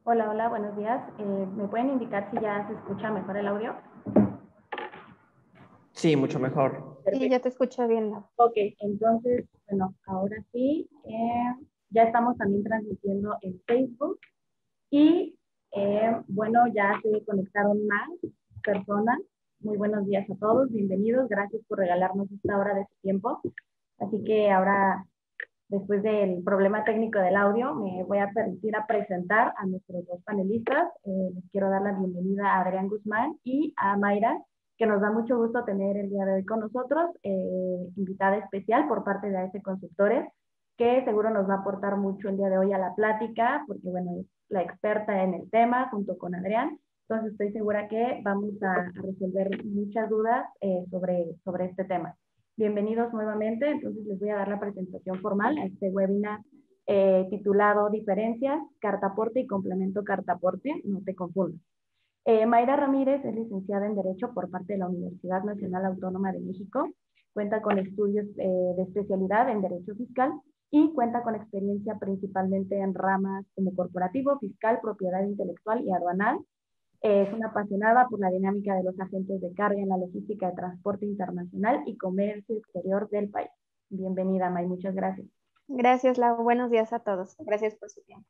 Hola, hola, buenos días. ¿Me pueden indicar si ya se escucha mejor el audio? Sí, mucho mejor. Sí, Perfecto. yo te escucho bien, Lau. Ok, entonces, bueno, ahora sí, ya estamos también transmitiendo en Facebook y, bueno, ya se conectaron más personas. Muy buenos días a todos, bienvenidos, gracias por regalarnos esta hora de su tiempo. Así que ahora, después del problema técnico del audio, me voy a permitir a presentar a nuestros dos panelistas. Les quiero dar la bienvenida a Adrián Guzmán y a Mayra, que nos da mucho gusto tener el día de hoy con nosotros, invitada especial por parte de AS Consultores, que seguro nos va a aportar mucho el día de hoy a la plática, porque bueno, es la experta en el tema junto con Adrián. Entonces estoy segura que vamos a resolver muchas dudas sobre este tema. Bienvenidos nuevamente, entonces les voy a dar la presentación formal a este webinar titulado Diferencias, Cartaporte y Complemento Cartaporte, no te confundas. Mayra Ramírez es licenciada en Derecho por parte de la Universidad Nacional Autónoma de México, cuenta con estudios de especialidad en Derecho Fiscal y cuenta con experiencia principalmente en ramas como corporativo, fiscal, propiedad intelectual y aduanal. Es una apasionada por la dinámica de los agentes de carga en la logística de transporte internacional y comercio exterior del país. Bienvenida, May, muchas gracias. Gracias, Lau. Buenos días a todos. Gracias por su tiempo.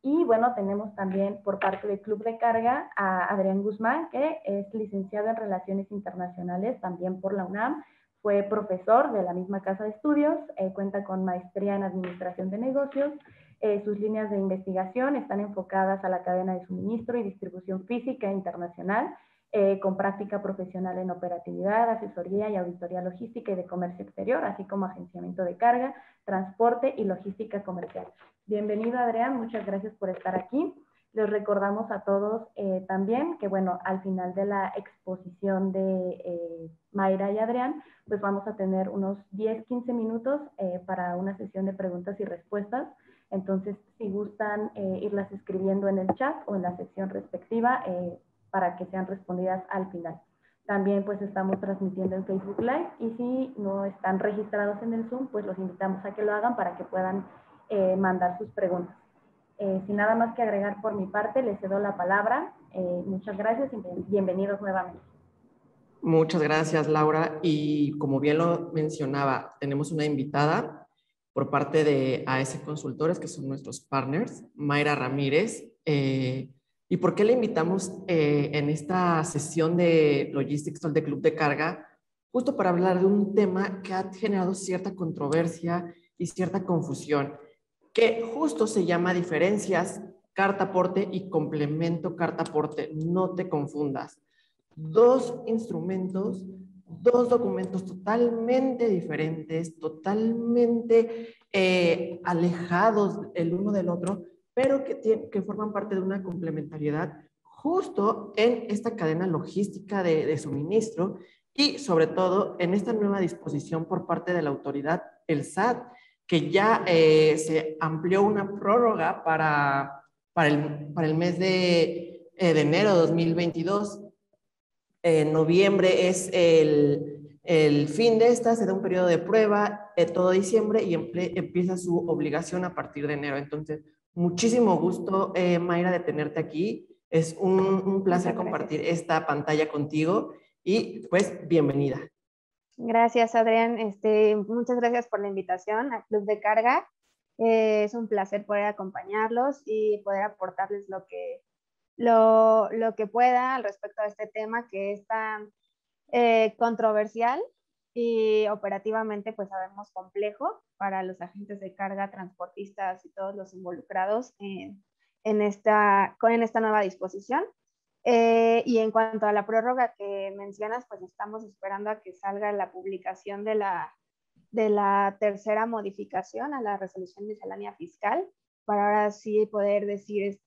Y bueno, tenemos también por parte del Club de Carga a Adrián Guzmán, que es licenciado en Relaciones Internacionales también por la UNAM. Fue profesor de la misma casa de estudios, cuenta con maestría en Administración de Negocios. Sus líneas de investigación están enfocadas a la cadena de suministro y distribución física internacional, con práctica profesional en operatividad, asesoría y auditoría logística y de comercio exterior, así como agenciamiento de carga, transporte y logística comercial. Bienvenido, Adrián, muchas gracias por estar aquí. Les recordamos a todos también que, bueno, al final de la exposición de Mayra y Adrián, pues vamos a tener unos 10-15 minutos para una sesión de preguntas y respuestas. Entonces, si gustan irlas escribiendo en el chat o en la sección respectiva para que sean respondidas al final. También pues estamos transmitiendo en Facebook Live y si no están registrados en el Zoom, pues los invitamos a que lo hagan para que puedan mandar sus preguntas. Sin nada más que agregar por mi parte, les cedo la palabra. Muchas gracias y bienvenidos nuevamente. Muchas gracias, Laura. Y como bien lo mencionaba, tenemos una invitada por parte de AS Consultores, que son nuestros partners, Mayra Ramírez. ¿Y por qué la invitamos en esta sesión de Logistics Talk de Club de Carga? Justo para hablar de un tema que ha generado cierta controversia y cierta confusión, que justo se llama diferencias carta-aporte y complemento carta-aporte. No te confundas. Dos instrumentos, dos documentos totalmente diferentes, totalmente alejados el uno del otro, pero que forman parte de una complementariedad justo en esta cadena logística de suministro y sobre todo en esta nueva disposición por parte de la autoridad, el SAT, que ya se amplió una prórroga para el mes de enero de 2022. En noviembre es el fin de esta, se da un periodo de prueba todo diciembre y empieza su obligación a partir de enero. Entonces, muchísimo gusto, Mayra, de tenerte aquí. Es un placer compartir esta pantalla contigo y pues bienvenida. Gracias, Adrián. Muchas gracias por la invitación al Club de Carga. Es un placer poder acompañarlos y poder aportarles lo que pueda al respecto de este tema que es tan controversial y operativamente pues sabemos complejo para los agentes de carga, transportistas y todos los involucrados en esta nueva disposición. Y en cuanto a la prórroga que mencionas, pues estamos esperando a que salga la publicación de la tercera modificación a la resolución miscelánea fiscal para ahora sí poder decir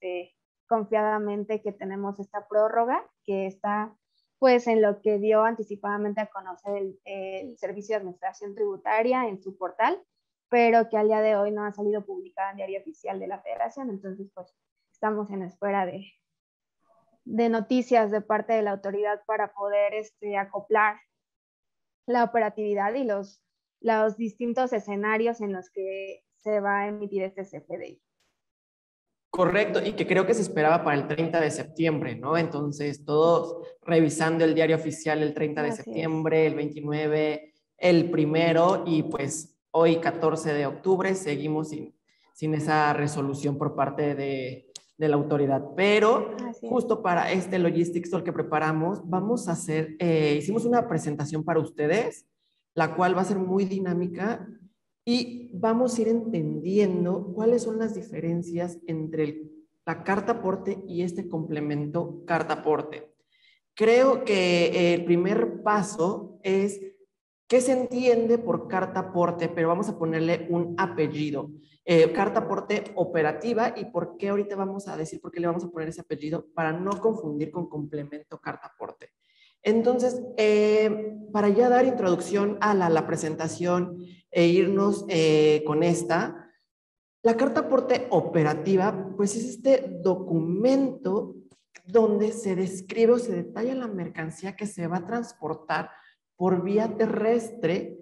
confiadamente que tenemos esta prórroga que está pues en lo que dio anticipadamente a conocer el Servicio de Administración Tributaria en su portal, pero que al día de hoy no ha salido publicada en Diario Oficial de la Federación. Entonces, pues estamos en espera de noticias de parte de la autoridad para poder acoplar la operatividad y los distintos escenarios en los que se va a emitir este CFDI. Correcto, y que creo que se esperaba para el 30 de septiembre, ¿no? Entonces, todos revisando el diario oficial el 30 de Así es. septiembre, el 29, el primero, y pues hoy 14 de octubre seguimos sin esa resolución por parte de la autoridad. Pero Así es. justo para este Logistics Tour que preparamos, vamos a hacer, hicimos una presentación para ustedes, la cual va a ser muy dinámica y vamos a ir entendiendo cuáles son las diferencias entre la carta aporte y este complemento carta aporte. Creo que el primer paso es qué se entiende por carta aporte, pero vamos a ponerle un apellido. Carta aporte operativa, y por qué ahorita vamos a decir por qué le vamos a poner ese apellido para no confundir con complemento carta aporte. Entonces, para ya dar introducción a la presentación e irnos con esta, la carta aporte operativa, pues es este documento donde se describe o se detalla la mercancía que se va a transportar por vía terrestre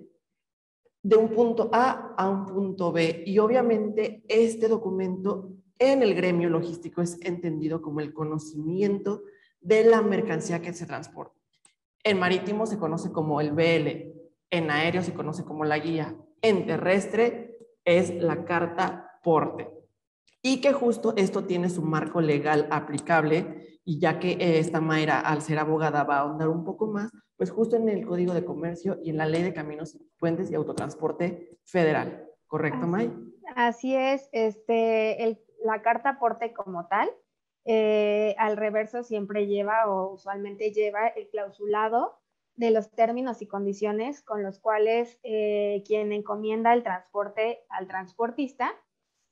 de un punto A un punto B. Y obviamente este documento en el gremio logístico es entendido como el conocimiento de la mercancía que se transporta. En marítimo se conoce como el BL, en aéreo se conoce como la guía, en terrestre es la carta porte. Y que justo esto tiene su marco legal aplicable, y ya que esta Mayra, al ser abogada, va a ahondar un poco más, pues justo en el Código de Comercio y en la Ley de Caminos, Puentes y Autotransporte Federal. ¿Correcto, May? Así es, la carta aporte como tal, al reverso siempre lleva o usualmente lleva el clausulado de los términos y condiciones con los cuales quien encomienda el transporte al transportista,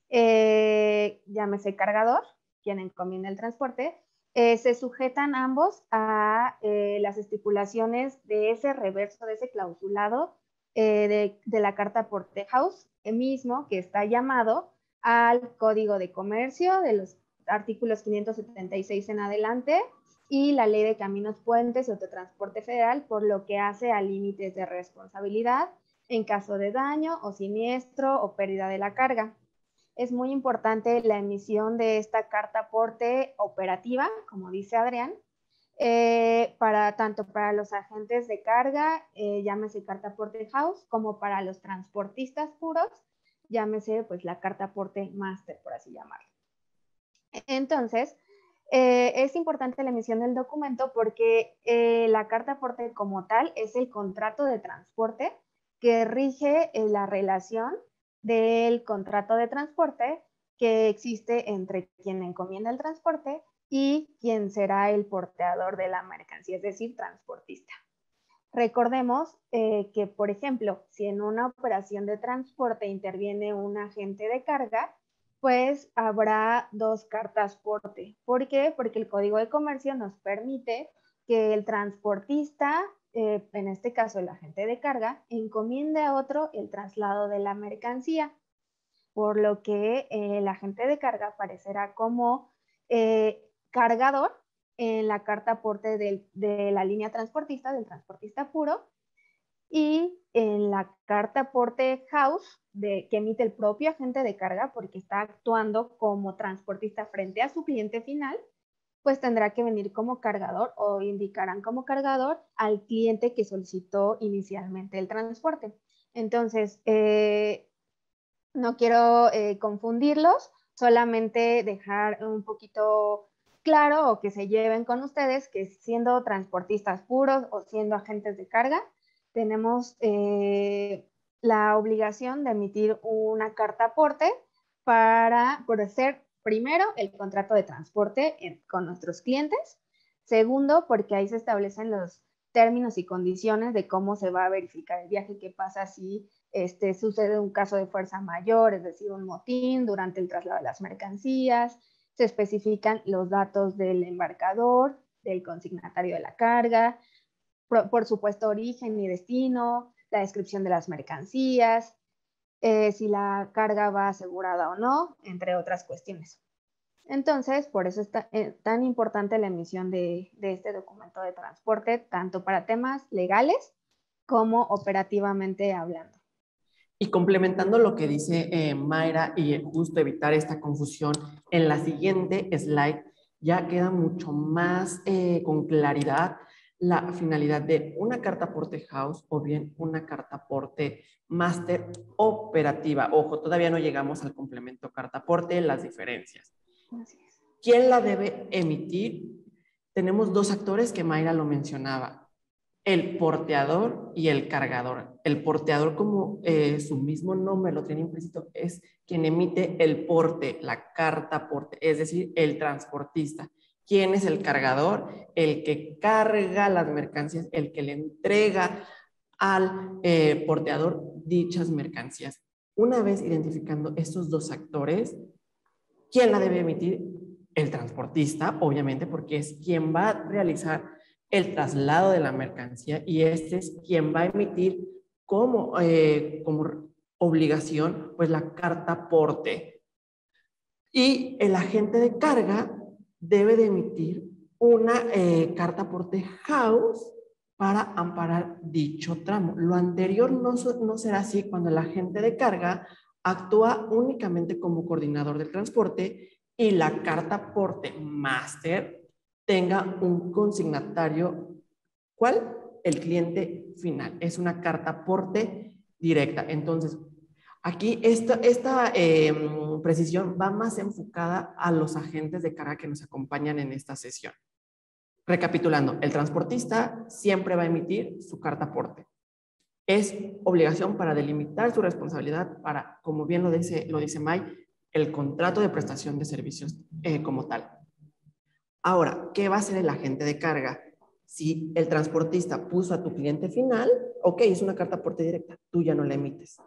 llámese cargador, quien encomienda el transporte, se sujetan ambos a las estipulaciones de ese reverso, de ese clausulado de la carta aporte house, mismo que está llamado al Código de Comercio de los artículos 576 en adelante y la Ley de Caminos, Puentes y Autotransporte Federal, por lo que hace a límites de responsabilidad en caso de daño o siniestro o pérdida de la carga. Es muy importante la emisión de esta carta aporte operativa, como dice Adrián, tanto para los agentes de carga, llámese carta aporte house, como para los transportistas puros, llámese pues la carta aporte master, por así llamarlo. Entonces, es importante la emisión del documento porque la carta aporte como tal es el contrato de transporte que rige la relación del contrato de transporte que existe entre quien encomienda el transporte y quien será el porteador de la mercancía, es decir, transportista. Recordemos que, por ejemplo, si en una operación de transporte interviene un agente de carga, pues habrá dos cartas porte. ¿Por qué? Porque el Código de Comercio nos permite que el transportista, en este caso el agente de carga, encomiende a otro el traslado de la mercancía, por lo que el agente de carga aparecerá como cargador en la carta aporte de la línea transportista, del transportista puro, y en la carta aporte house que emite el propio agente de carga porque está actuando como transportista frente a su cliente final, pues tendrá que venir como cargador o indicarán como cargador al cliente que solicitó inicialmente el transporte. Entonces, no quiero confundirlos, solamente dejar un poquito claro o que se lleven con ustedes que siendo transportistas puros o siendo agentes de carga, tenemos la obligación de emitir una carta aporte por hacer primero el contrato de transporte con nuestros clientes, segundo porque ahí se establecen los términos y condiciones de cómo se va a verificar el viaje, qué pasa si sucede un caso de fuerza mayor, es decir, un motín durante el traslado de las mercancías, se especifican los datos del embarcador, del consignatario de la carga, por supuesto origen y destino, la descripción de las mercancías, si la carga va asegurada o no, entre otras cuestiones. Entonces, por eso es tan importante la emisión de este documento de transporte, tanto para temas legales como operativamente hablando. Y complementando lo que dice Mayra y justo evitar esta confusión, en la siguiente slide ya queda mucho más con claridad la finalidad de una carta aporte house o bien una carta aporte máster operativa. Ojo, todavía no llegamos al complemento carta aporte, las diferencias. ¿Quién la debe emitir? Tenemos dos actores que Mayra lo mencionaba, el porteador y el cargador. El porteador, como su mismo nombre lo tiene implícito, es quien emite el porte, la carta aporte, es decir, el transportista. ¿Quién es el cargador? El que carga las mercancías, el que le entrega al porteador dichas mercancías. Una vez identificando estos dos actores, ¿quién la debe emitir? El transportista, obviamente, porque es quien va a realizar el traslado de la mercancía y este es quien va a emitir como obligación pues la carta aporte. Y el agente de carga debe de emitir una carta aporte house para amparar dicho tramo. Lo anterior no será así cuando el agente de carga actúa únicamente como coordinador del transporte y la carta aporte máster tenga un consignatario. ¿Cuál? El cliente final. Es una carta aporte directa. Entonces, aquí esta precisión va más enfocada a los agentes de carga que nos acompañan en esta sesión. Recapitulando, el transportista siempre va a emitir su carta aporte. Es obligación para delimitar su responsabilidad para, como bien lo dice May, el contrato de prestación de servicios como tal. Ahora, ¿qué va a hacer el agente de carga? Si el transportista puso a tu cliente final, ok, es una carta aporte directa, tú ya no la emites.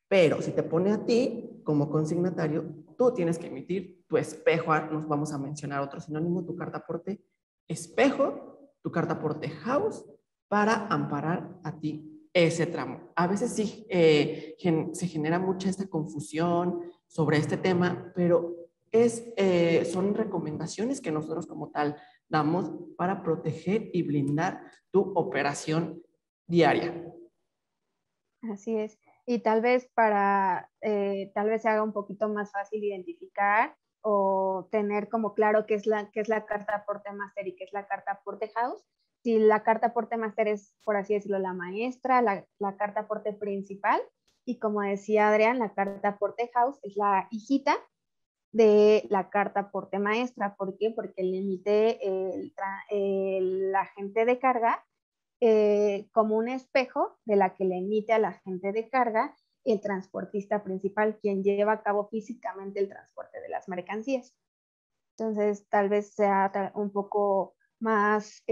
Pero si te pone a ti como consignatario, tú tienes que emitir tu espejo. Nos vamos a mencionar otro sinónimo, tu carta aporte espejo, tu carta aporte house, para amparar a ti ese tramo. A veces sí se genera mucha esta confusión sobre este tema, pero son recomendaciones que nosotros como tal damos para proteger y blindar tu operación diaria. Así es. Y tal vez tal vez se haga un poquito más fácil identificar o tener como claro qué es la carta aporte máster y qué es la carta aporte house. Si la carta aporte máster es, por así decirlo, la maestra, la carta aporte principal, y como decía Adrián, la carta aporte house es la hijita de la carta aporte maestra. ¿Por qué? Porque le emite el agente de carga como un espejo de la que le emite al agente de carga el transportista principal, quien lleva a cabo físicamente el transporte de las mercancías. Entonces, tal vez sea un poco más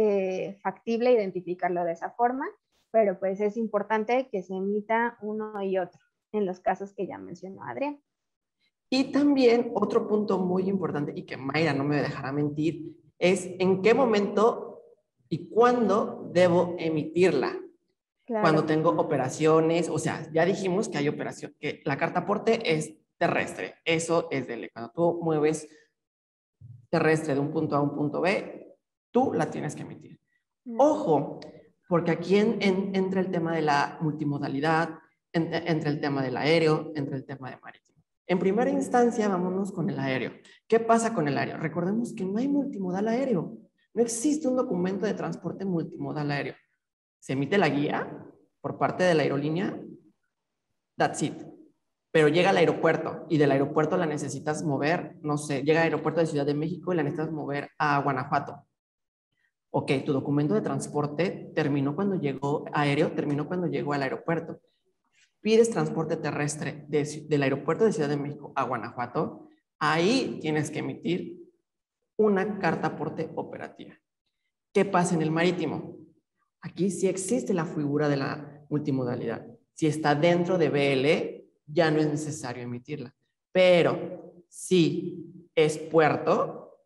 factible identificarlo de esa forma, pero pues es importante que se emita uno y otro en los casos que ya mencionó Adrián. Y también otro punto muy importante, y que Mayra no me dejará mentir, es en qué momento y cuándo debo emitirla. Claro. Cuando tengo operaciones, o sea, ya dijimos que hay operación, que la carta aporte es terrestre, eso es de ley. Cuando tú mueves terrestre de un punto A a un punto B, tú la tienes que emitir. Ojo, porque aquí entra el tema de la multimodalidad, entra el tema del aéreo, entra el tema de marítimo. En primera instancia, vámonos con el aéreo. ¿Qué pasa con el aéreo? Recordemos que no hay multimodal aéreo. No existe un documento de transporte multimodal aéreo. Se emite la guía por parte de la aerolínea, that's it. Pero llega al aeropuerto y del aeropuerto la necesitas mover, no sé, llega al aeropuerto de Ciudad de México y la necesitas mover a Guanajuato. Ok, tu documento de transporte terminó cuando llegó aéreo, terminó cuando llegó al aeropuerto. Pides transporte terrestre del aeropuerto de Ciudad de México a Guanajuato, ahí tienes que emitir una carta aporte operativa. ¿Qué pasa en el marítimo? Aquí sí existe la figura de la multimodalidad. Si está dentro de BL, ya no es necesario emitirla. Pero si es puerto,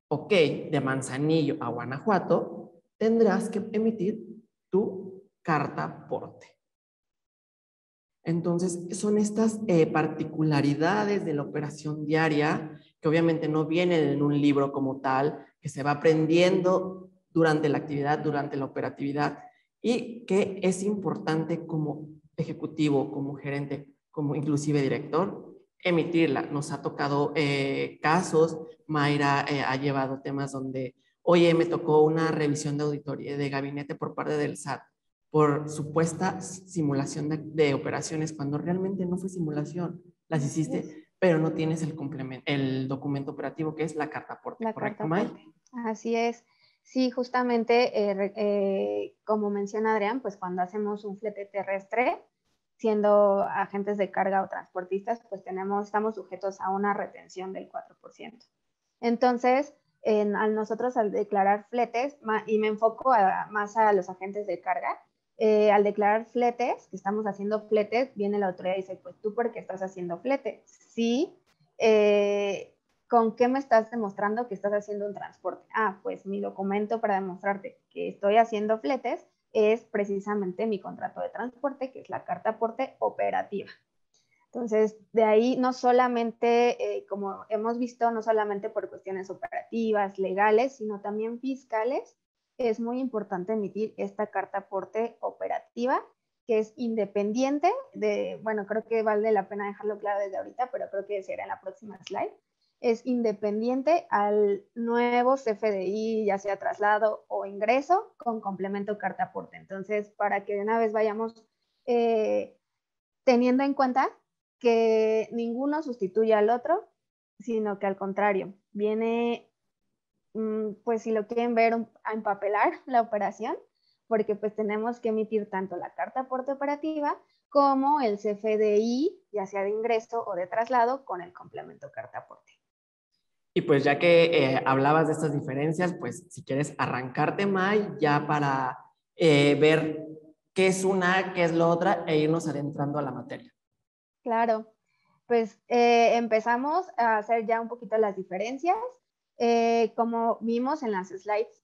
ok, de Manzanillo a Guanajuato, tendrás que emitir tu carta aporte. Entonces, son estas particularidades de la operación diaria que obviamente no vienen en un libro como tal, que se va aprendiendo durante la actividad, durante la operatividad, y que es importante como ejecutivo, como gerente, como inclusive director, emitirla. Nos ha tocado casos, Mayra ha llevado temas donde, oye, me tocó una revisión de auditoría de gabinete por parte del SAT por supuesta simulación de operaciones, cuando realmente no fue simulación, las hiciste, pero no tienes el complemento, el documento operativo que es la carta aporte, La ¿correcto, carta May? aporte. Así es. Sí, justamente, como menciona Adrián, pues cuando hacemos un flete terrestre, siendo agentes de carga o transportistas, pues estamos sujetos a una retención del 4%. Entonces, al declarar fletes, y me enfoco más a los agentes de carga, al declarar fletes, que estamos haciendo fletes, viene la autoridad y dice, pues tú, ¿por qué estás haciendo flete? Sí, ¿con qué me estás demostrando que estás haciendo un transporte? Ah, pues mi documento para demostrarte que estoy haciendo fletes es precisamente mi contrato de transporte, que es la carta aporte operativa. Entonces, de ahí no solamente, como hemos visto, no solamente por cuestiones operativas, legales, sino también fiscales, es muy importante emitir esta carta aporte operativa, que es independiente de, bueno, creo que vale la pena dejarlo claro desde ahorita, pero creo que será en la próxima slide, es independiente al nuevo CFDI, ya sea traslado o ingreso, con complemento carta aporte. Entonces, para que de una vez vayamos teniendo en cuenta que ninguno sustituye al otro, sino que al contrario, viene, pues si lo quieren ver, a empapelar la operación, porque pues tenemos que emitir tanto la carta aporte operativa como el CFDI, ya sea de ingreso o de traslado, con el complemento carta aporte. Y pues ya que hablabas de estas diferencias, pues si quieres arrancarte, May, ya para ver qué es una, qué es la otra e irnos adentrando a la materia. Claro, pues empezamos a hacer ya un poquito las diferencias. Como vimos en las slides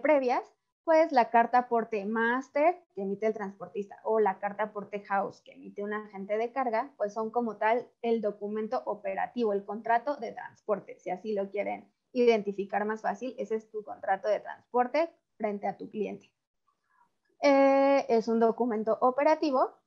previas, pues la carta aporte master que emite el transportista o la carta aporte house que emite un agente de carga, pues son como tal el documento operativo, el contrato de transporte, si así lo quieren identificar más fácil, ese es tu contrato de transporte frente a tu cliente. Es un documento operativo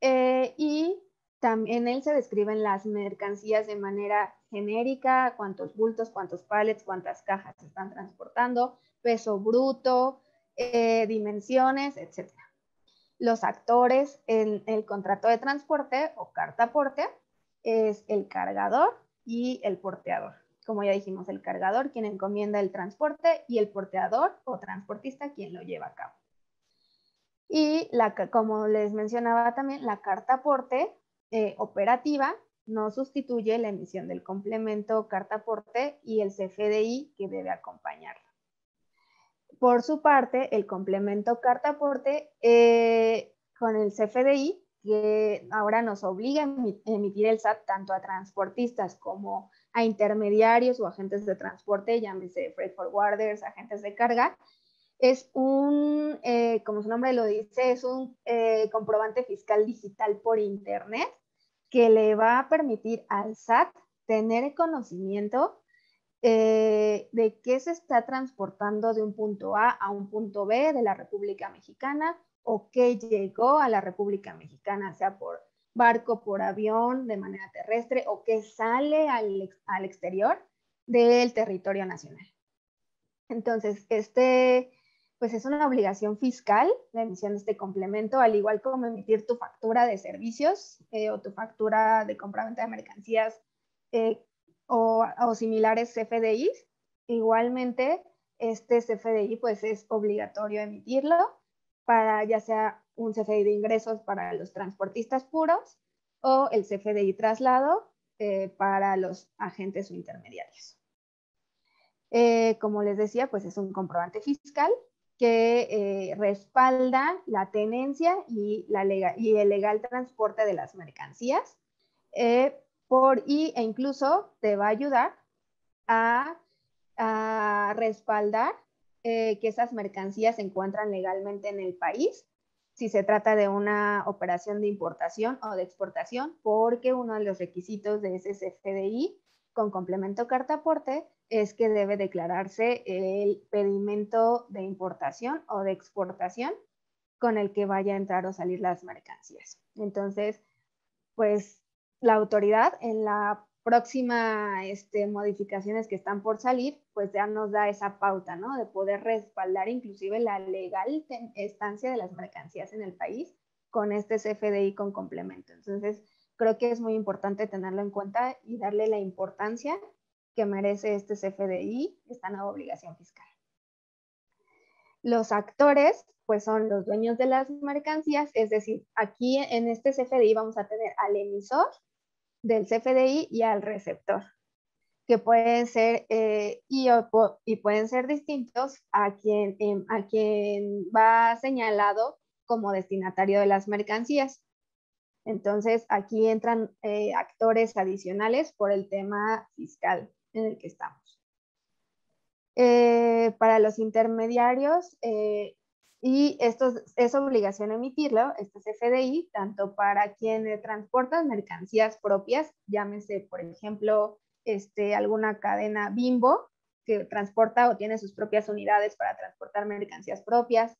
y también en él se describen las mercancías de manera genérica, cuántos bultos, cuántos pallets, cuántas cajas se están transportando, peso bruto, dimensiones, etc. Los actores en el contrato de transporte o carta aporte es el cargador y el porteador. Como ya dijimos, el cargador quien encomienda el transporte y el porteador o transportista quien lo lleva a cabo. Y como les mencionaba también, la carta aporte operativa no sustituye la emisión del complemento carta aporte y el CFDI que debe acompañarla. Por su parte, el complemento carta aporte con el CFDI, que ahora nos obliga a emitir el SAT tanto a transportistas como a intermediarios o agentes de transporte, llámese freight forwarders, agentes de carga, es un, como su nombre lo dice, es un comprobante fiscal digital por internet que le va a permitir al SAT tener conocimiento de qué se está transportando de un punto A un punto B de la República Mexicana o qué llegó a la República Mexicana, sea por barco, por avión, de manera terrestre o que sale al exterior del territorio nacional. Entonces, pues es una obligación fiscal la emisión de este complemento, al igual como emitir tu factura de servicios o tu factura de compra-venta de mercancías o similares CFDIs. Igualmente, este CFDI pues es obligatorio emitirlo para ya sea un CFDI de ingresos para los transportistas puros o el CFDI traslado para los agentes o intermediarios. Como les decía, pues es un comprobante fiscal que respalda la tenencia y el legal transporte de las mercancías e incluso te va a ayudar a respaldar que esas mercancías se encuentran legalmente en el país si se trata de una operación de importación o de exportación, porque uno de los requisitos de ese CFDI con complemento carta aporte es que debe declararse el pedimento de importación o de exportación con el que vaya a entrar o salir las mercancías. Entonces, pues la autoridad en la próxima modificaciones que están por salir, pues ya nos da esa pauta, ¿no? De poder respaldar inclusive la legal estancia de las mercancías en el país con este CFDI con complemento. Entonces, creo que es muy importante tenerlo en cuenta y darle la importancia que merece este CFDI, esta nueva obligación fiscal. Los actores, pues son los dueños de las mercancías, es decir, aquí en este CFDI vamos a tener al emisor del CFDI y al receptor, que pueden ser y pueden ser distintos a quien va señalado como destinatario de las mercancías. Entonces, aquí entran actores adicionales por el tema fiscal en el que estamos. Para los intermediarios, y esto es obligación emitirlo, este CFDI, tanto para quienes transportan mercancías propias, llámese, por ejemplo, alguna cadena Bimbo, que transporta o tiene sus propias unidades para transportar mercancías propias,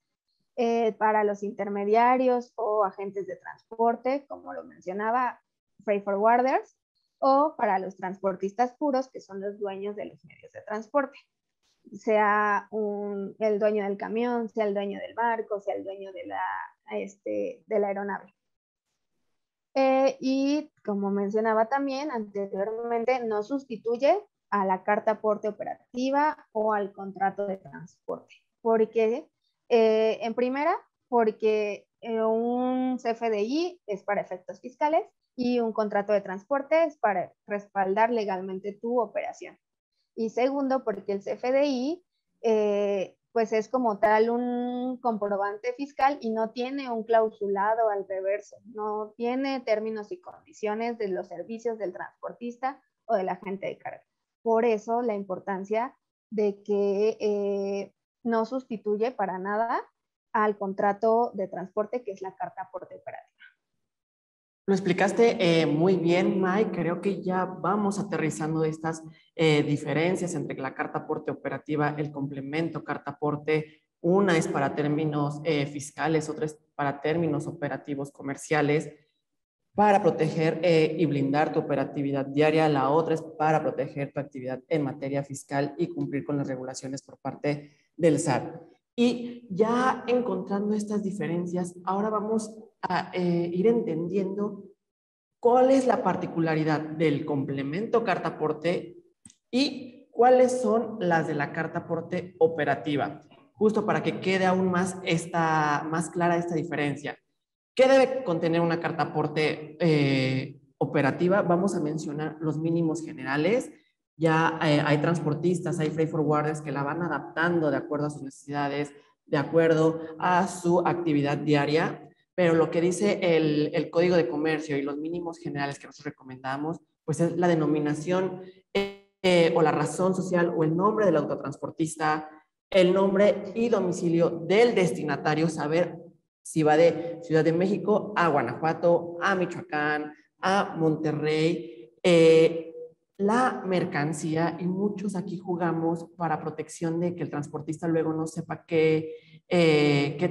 para los intermediarios o agentes de transporte, como lo mencionaba, freight forwarders, o para los transportistas puros, que son los dueños de los medios de transporte, sea el dueño del camión, sea el dueño del barco, sea el dueño de la aeronave. Y como mencionaba también anteriormente, no sustituye a la carta aporte operativa o al contrato de transporte. Porque, en primera, porque un CFDI es para efectos fiscales y un contrato de transporte es para respaldar legalmente tu operación. Y segundo, porque el CFDI pues es como tal un comprobante fiscal y no tiene un clausulado al reverso, no tiene términos y condiciones de los servicios del transportista o del agente de carga. Por eso la importancia de que no sustituye para nada al contrato de transporte, que es la carta aporte operativa. Lo explicaste muy bien, Mike. Creo que ya vamos aterrizando estas diferencias entre la carta aporte operativa, el complemento carta aporte. Una es para términos fiscales, otra es para términos operativos comerciales, para proteger y blindar tu operatividad diaria. La otra es para proteger tu actividad en materia fiscal y cumplir con las regulaciones por parte del SAT. Y ya encontrando estas diferencias, ahora vamos a ir entendiendo cuál es la particularidad del complemento carta aporte y cuáles son las de la carta aporte operativa, justo para que quede aún más clara esta diferencia. ¿Qué debe contener una carta aporte operativa? Vamos a mencionar los mínimos generales. Ya hay transportistas, hay freight forwarders que la van adaptando de acuerdo a sus necesidades, de acuerdo a su actividad diaria, pero lo que dice el Código de Comercio y los mínimos generales que nosotros recomendamos, pues es la denominación o la razón social o el nombre del autotransportista, el nombre y domicilio del destinatario, saber si va de Ciudad de México a Guanajuato, a Michoacán, a Monterrey, la mercancía, y muchos aquí jugamos para protección de que el transportista luego no sepa qué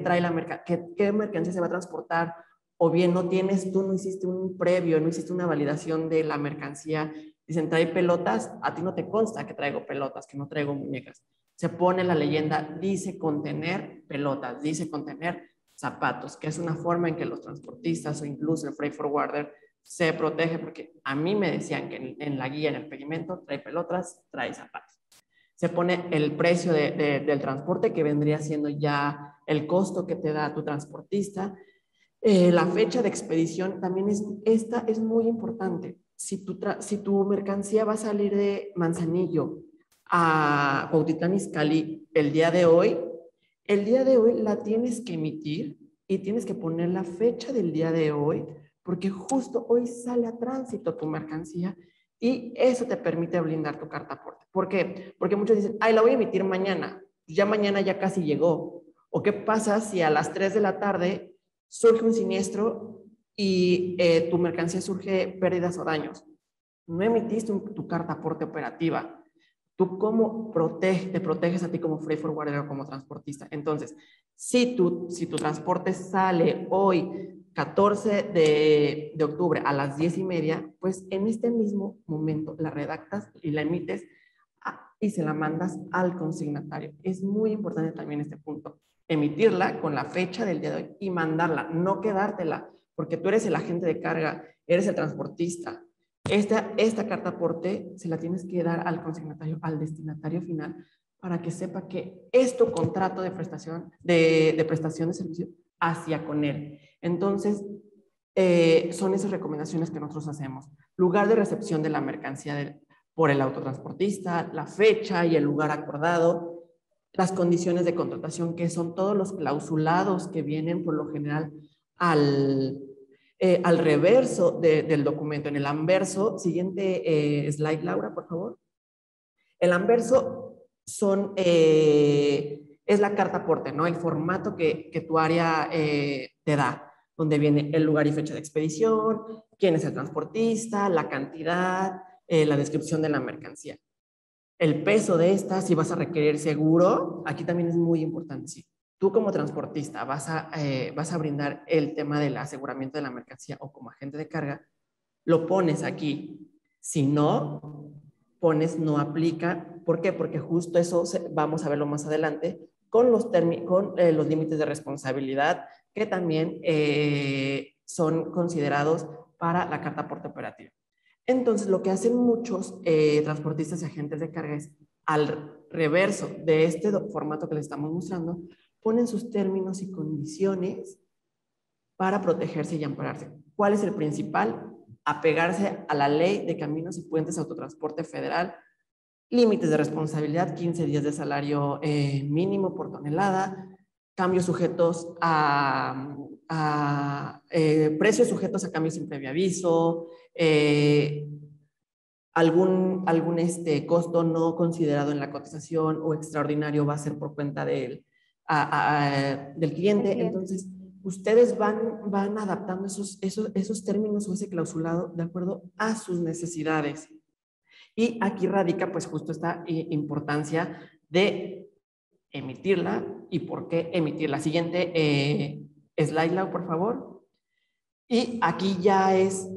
trae la mercancía, qué mercancía se va a transportar, o bien no hiciste un previo, no hiciste una validación de la mercancía. Dicen, trae pelotas, a ti no te consta que traigo pelotas, que no traigo muñecas. Se pone la leyenda, dice contener pelotas, dice contener zapatos, que es una forma en que los transportistas o incluso el freight forwarder se protege, porque a mí me decían que en la guía, en el pedimento, trae pelotas, trae zapatos. Se pone el precio del transporte, que vendría siendo ya el costo que te da tu transportista. La fecha de expedición también es muy importante. Si tu mercancía va a salir de Manzanillo a Cuautitlán Izcalli el día de hoy la tienes que emitir y tienes que poner la fecha del día de hoy, porque justo hoy sale a tránsito tu mercancía y eso te permite blindar tu carta aporte. ¿Por qué? Porque muchos dicen, ay, la voy a emitir mañana. Ya mañana ya casi llegó. ¿O qué pasa si a las 3 de la tarde surge un siniestro y tu mercancía surge pérdidas o daños? No emitiste tu carta aporte operativa. ¿Tú cómo te proteges a ti como freight forwarder o como transportista? Entonces, si tu transporte sale hoy, 14 de octubre a las 10:30, pues en este mismo momento la redactas y la emites y se la mandas al consignatario. Es muy importante también este punto. Emitirla con la fecha del día de hoy y mandarla, no quedártela, porque tú eres el agente de carga, eres el transportista. Esta carta aporte se la tienes que dar al consignatario, al destinatario final, para que sepa que es tu contrato de prestación de servicio hacia con él. Entonces, son esas recomendaciones que nosotros hacemos. Lugar de recepción de la mercancía por el autotransportista, la fecha y el lugar acordado, las condiciones de contratación, que son todos los clausulados que vienen por lo general al reverso del documento. En el anverso, siguiente slide, Laura, por favor. El anverso es la carta aporte, ¿no? El formato que tu área te da, donde viene el lugar y fecha de expedición, quién es el transportista, la cantidad, la descripción de la mercancía. El peso de esta, si vas a requerir seguro, aquí también es muy importante. Si tú como transportista vas a brindar el tema del aseguramiento de la mercancía o como agente de carga, lo pones aquí. Si no, pones no aplica. ¿Por qué? Porque justo eso vamos a verlo más adelante con los límites de responsabilidad que también son considerados para la carta aporte operativa. Entonces, lo que hacen muchos transportistas y agentes de carga es, al reverso de este formato que les estamos mostrando, ponen sus términos y condiciones para protegerse y ampararse. ¿Cuál es el principal? Apegarse a la Ley de Caminos y Puentes Autotransporte Federal, límites de responsabilidad, 15 días de salario mínimo por tonelada, cambios sujetos precios sujetos a cambios sin previo aviso, algún costo no considerado en la cotización o extraordinario va a ser por cuenta del cliente. Entonces, ustedes van adaptando esos términos o ese clausulado de acuerdo a sus necesidades. Y aquí radica pues justo esta importancia de emitirla y por qué emitirla. Siguiente slide, Lau, por favor. Y aquí ya es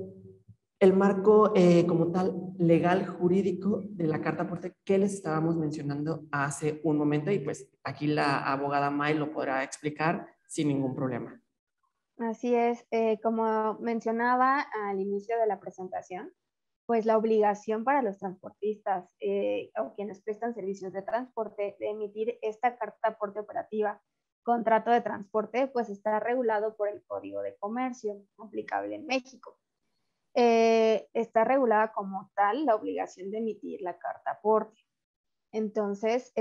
el marco como tal legal jurídico de la carta aporte que les estábamos mencionando hace un momento, y pues aquí la abogada May lo podrá explicar sin ningún problema. Así es, como mencionaba al inicio de la presentación, pues la obligación para los transportistas o quienes prestan servicios de transporte de emitir esta carta aporte operativa, contrato de transporte, pues está regulado por el Código de Comercio aplicable en México. Está regulada como tal la obligación de emitir la carta aporte. Entonces,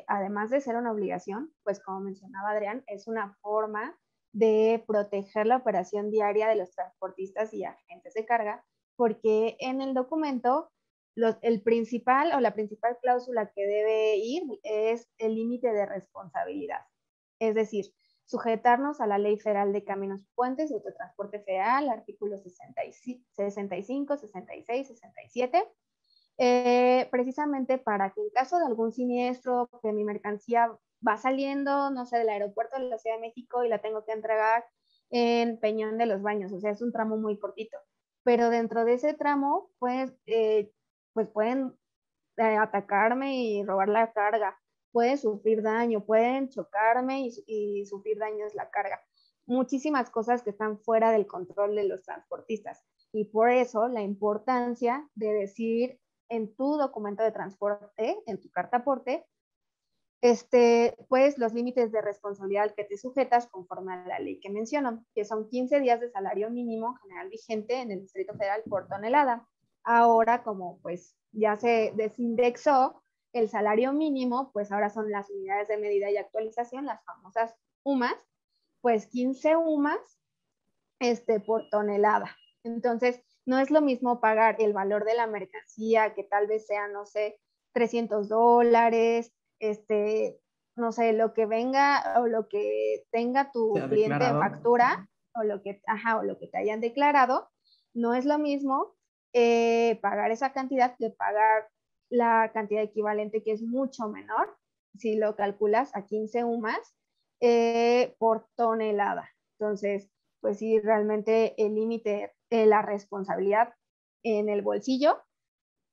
además de ser una obligación, pues como mencionaba Adrián, es una forma de proteger la operación diaria de los transportistas y agentes de carga, porque en el documento el principal o la principal cláusula que debe ir es el límite de responsabilidad. Es decir, sujetarnos a la Ley Federal de Caminos y Puentes y Autotransporte Federal, artículos 65, 66, 67, precisamente para que en caso de algún siniestro, que mi mercancía va saliendo, no sé, del aeropuerto de la Ciudad de México y la tengo que entregar en Peñón de los Baños, o sea, es un tramo muy cortito, pero dentro de ese tramo, pues pueden atacarme y robar la carga, puede sufrir daño, pueden chocarme y sufrir daños la carga. Muchísimas cosas que están fuera del control de los transportistas. Y por eso la importancia de decir en tu documento de transporte, en tu carta aporte, pues los límites de responsabilidad que te sujetas conforme a la ley que menciono, que son 15 días de salario mínimo general vigente en el Distrito Federal por tonelada. Ahora, como pues ya se desindexó el salario mínimo, pues ahora son las unidades de medida y actualización, las famosas UMAS, pues 15 UMAS por tonelada. Entonces, no es lo mismo pagar el valor de la mercancía, que tal vez sea, no sé, $300, no sé, lo que venga o lo que tenga tu cliente en factura, o lo que te hayan declarado, no es lo mismo pagar esa cantidad que pagar la cantidad equivalente, que es mucho menor, si lo calculas a 15 UMAS por tonelada. Entonces, pues sí, realmente el límite, la responsabilidad en el bolsillo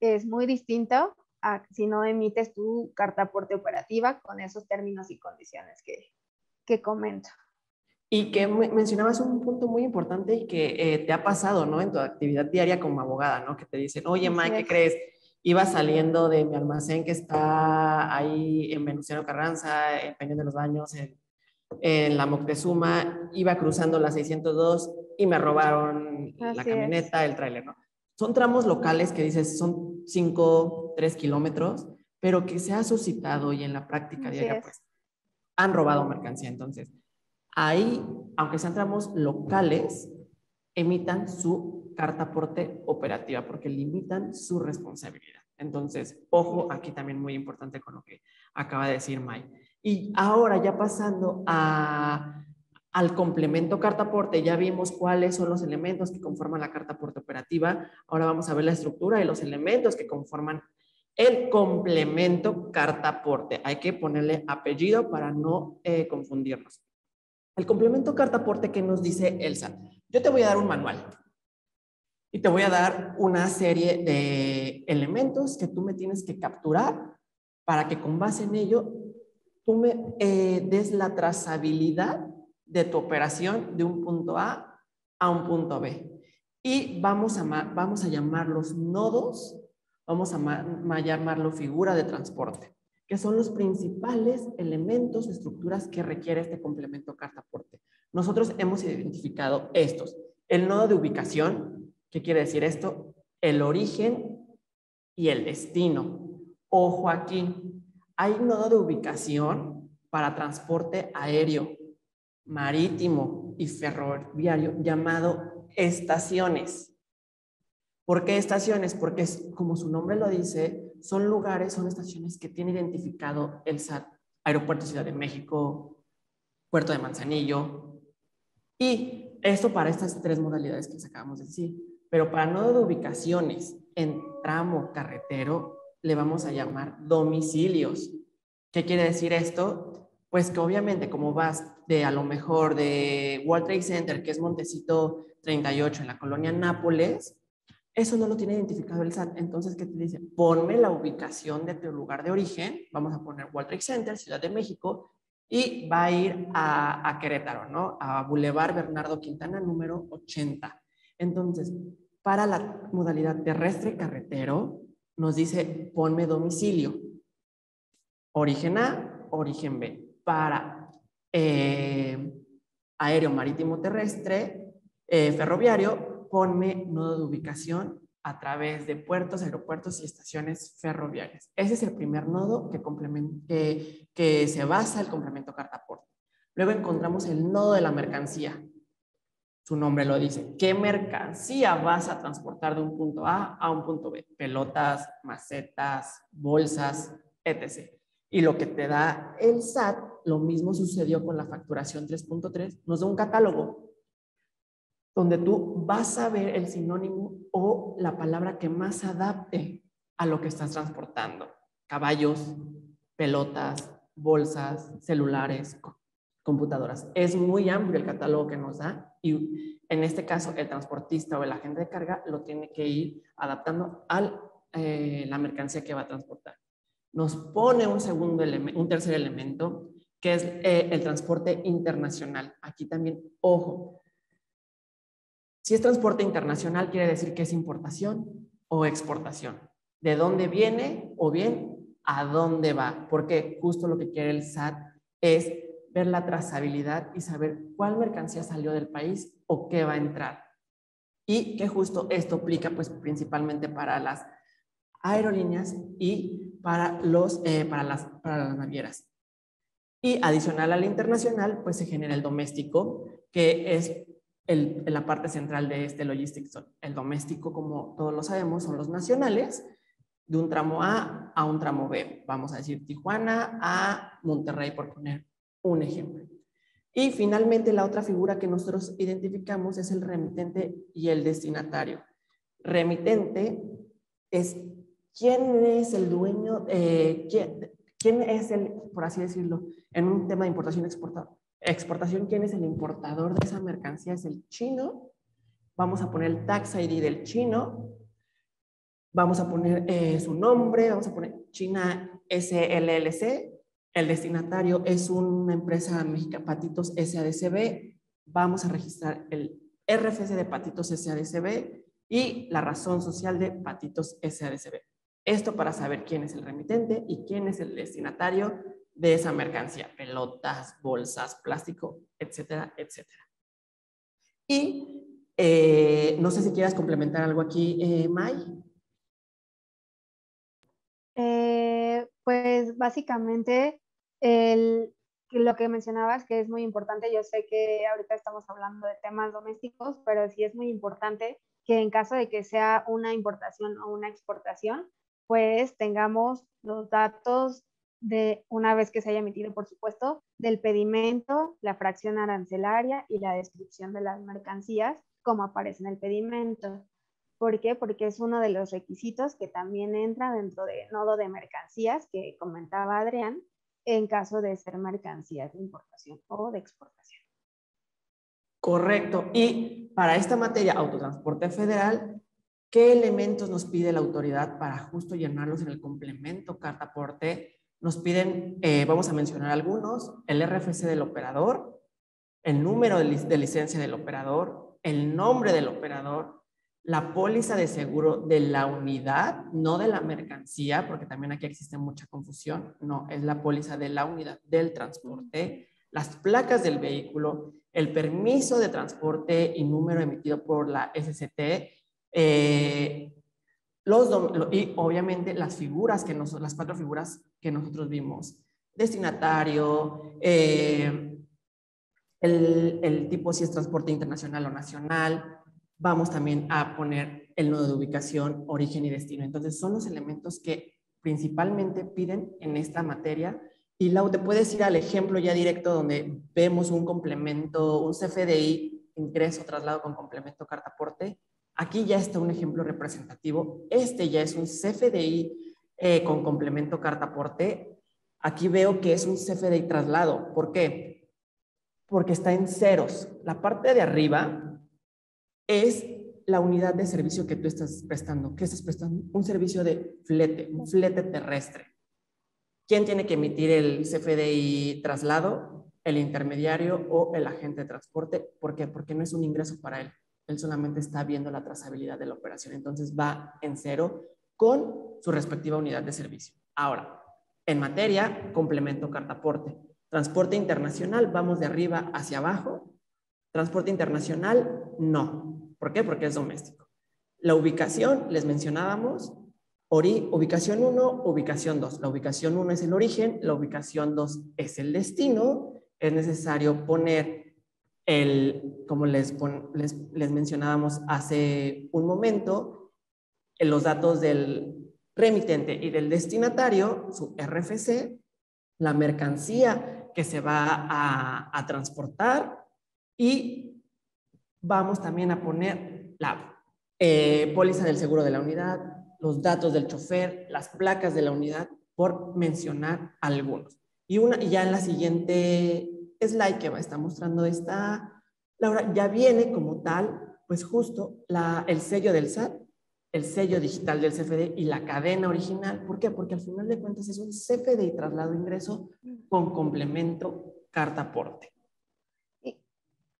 es muy distinto a si no emites tu carta aporte operativa con esos términos y condiciones que comento. Y que mencionabas un punto muy importante y que te ha pasado, ¿no? En tu actividad diaria como abogada, ¿no? Que te dicen, oye, Mike, ¿qué crees? Iba saliendo de mi almacén que está ahí en Venustiano Carranza, en Peñón de los Baños, en la Moctezuma, iba cruzando la 602 y me robaron la camioneta, el tráiler, ¿no? Son tramos locales que dices, son 5, 3 kilómetros, pero que se ha suscitado y en la práctica diaria, pues, han robado mercancía. Entonces, ahí, aunque sean tramos locales, emitan su carta aporte operativa porque limitan su responsabilidad. Entonces, ojo, aquí también muy importante con lo que acaba de decir Mike. Y ahora ya pasando al complemento carta aporte, ya vimos cuáles son los elementos que conforman la carta aporte operativa. Ahora vamos a ver la estructura y los elementos que conforman el complemento carta aporte. Hay que ponerle apellido para no confundirnos. El complemento carta aporte, ¿qué nos dice el SAT? Yo te voy a dar un manual y te voy a dar una serie de elementos que tú me tienes que capturar para que con base en ello tú me des la trazabilidad de tu operación de un punto A a un punto B. Y vamos a llamar los nodos, vamos a llamarlo figura de transporte, que son los principales elementos, estructuras que requiere este complemento carta aporte. Nosotros hemos identificado estos. El nodo de ubicación, ¿qué quiere decir esto? El origen y el destino. Ojo aquí, hay un nodo de ubicación para transporte aéreo, marítimo y ferroviario llamado estaciones. ¿Por qué estaciones? Porque como su nombre lo dice, son lugares, son estaciones que tiene identificado el SAT. Aeropuerto Ciudad de México, Puerto de Manzanillo. Y esto para estas tres modalidades que les acabamos de decir. Pero para nodo de ubicaciones en tramo carretero, le vamos a llamar domicilios. ¿Qué quiere decir esto? Pues que obviamente como vas de a lo mejor de World Trade Center, que es Montecito 38 en la colonia Nápoles, eso no lo tiene identificado el SAT. Entonces, ¿qué te dice? Ponme la ubicación de tu lugar de origen. Vamos a poner World Trade Center, Ciudad de México, y va a ir a Querétaro, ¿no? A Boulevard Bernardo Quintana, número 80. Entonces, para la modalidad terrestre carretero, nos dice, ponme domicilio. Origen A, origen B. Para aéreo, marítimo, terrestre, ferroviario, ponme nodo de ubicación a través de puertos, aeropuertos y estaciones ferroviarias. Ese es el primer nodo que se basa el complemento carta aporte. Luego encontramos el nodo de la mercancía. Su nombre lo dice. ¿Qué mercancía vas a transportar de un punto A a un punto B? Pelotas, macetas, bolsas, etc. Y lo que te da el SAT, lo mismo sucedió con la facturación 3.3, nos da un catálogo donde tú vas a ver el sinónimo o la palabra que más adapte a lo que estás transportando. Caballos, pelotas, bolsas, celulares, computadoras. Es muy amplio el catálogo que nos da y en este caso el transportista o el agente de carga lo tiene que ir adaptando a la mercancía que va a transportar. Nos pone un tercer elemento que es el transporte internacional. Aquí también, ojo, si es transporte internacional quiere decir que es importación o exportación. ¿De dónde viene o bien a dónde va? Porque justo lo que quiere el SAT es ver la trazabilidad y saber cuál mercancía salió del país o qué va a entrar. Y que justo esto aplica pues principalmente para las aerolíneas y para las navieras. Y adicional al internacional, pues se genera el doméstico, que es la parte central de este logistics. El doméstico, como todos lo sabemos, son los nacionales, de un tramo A a un tramo B. Vamos a decir Tijuana a Monterrey, por poner un ejemplo. Y finalmente la otra figura que nosotros identificamos es el remitente y el destinatario. Remitente es ¿quién es el dueño? ¿Quién es el, por así decirlo, en un tema de importación exportación, quién es el importador de esa mercancía? Es el chino. Vamos a poner el tax ID del chino. Vamos a poner su nombre, vamos a poner China SLLC. El destinatario es una empresa mexicana, Patitos SADCB. Vamos a registrar el RFC de Patitos SADCB y la razón social de Patitos SADCB. Esto para saber quién es el remitente y quién es el destinatario de esa mercancía. Pelotas, bolsas, plástico, etcétera, etcétera. Y no sé si quieras complementar algo aquí, May. Pues básicamente lo que mencionabas que es muy importante, yo sé que ahorita estamos hablando de temas domésticos, pero sí es muy importante que en caso de que sea una importación o una exportación, pues tengamos los datos de una vez que se haya emitido, por supuesto, del pedimento, la fracción arancelaria y la descripción de las mercancías, como aparece en el pedimento. ¿Por qué? Porque es uno de los requisitos que también entra dentro del nodo de mercancías que comentaba Adrián, en caso de ser mercancías de importación o de exportación. Correcto. Y para esta materia, autotransporte federal, ¿qué elementos nos pide la autoridad para justo llenarlos en el complemento carta aporte? Nos piden, vamos a mencionar algunos, el RFC del operador, el número de licencia del operador, el nombre del operador, la póliza de seguro de la unidad, no de la mercancía, porque también aquí existe mucha confusión. No, es la póliza de la unidad del transporte, las placas del vehículo, el permiso de transporte y número emitido por la SCT, y obviamente las figuras las 4 figuras que nosotros vimos: destinatario, el tipo si es transporte internacional o nacional. Vamos también a poner el nodo de ubicación, origen y destino. Entonces son los elementos que principalmente piden en esta materia. Y Lau, te puedes ir al ejemplo ya directo donde vemos un complemento, un CFDI, ingreso, traslado con complemento, carta aporte. Aquí ya está un ejemplo representativo. Este ya es un CFDI con complemento, carta aporte. Aquí veo que es un CFDI traslado. ¿Por qué? Porque está en ceros. La parte de arriba es la unidad de servicio que tú estás prestando. ¿Qué estás prestando? Un servicio de flete, un flete terrestre. ¿Quién tiene que emitir el CFDI traslado? El intermediario o el agente de transporte. ¿Por qué? Porque no es un ingreso para él. Él solamente está viendo la trazabilidad de la operación. Entonces va en cero con su respectiva unidad de servicio. Ahora, en materia, complemento carta aporte. Transporte internacional, vamos de arriba hacia abajo. Transporte internacional, no. ¿Por qué? Porque es doméstico. La ubicación, les mencionábamos, ubicación 1, ubicación 2. La ubicación 1 es el origen, la ubicación 2 es el destino. Es necesario poner como les mencionábamos hace un momento, los datos del remitente y del destinatario, su RFC, la mercancía que se va a transportar, y vamos también a poner la póliza del seguro de la unidad, los datos del chofer, las placas de la unidad, por mencionar algunos. Y ya en la siguiente slide que está mostrando esta Laura, ya viene como tal, pues justo el sello del SAT, el sello digital del CFD y la cadena original. ¿Por qué? Porque al final de cuentas es un CFD traslado ingreso con complemento carta aporte.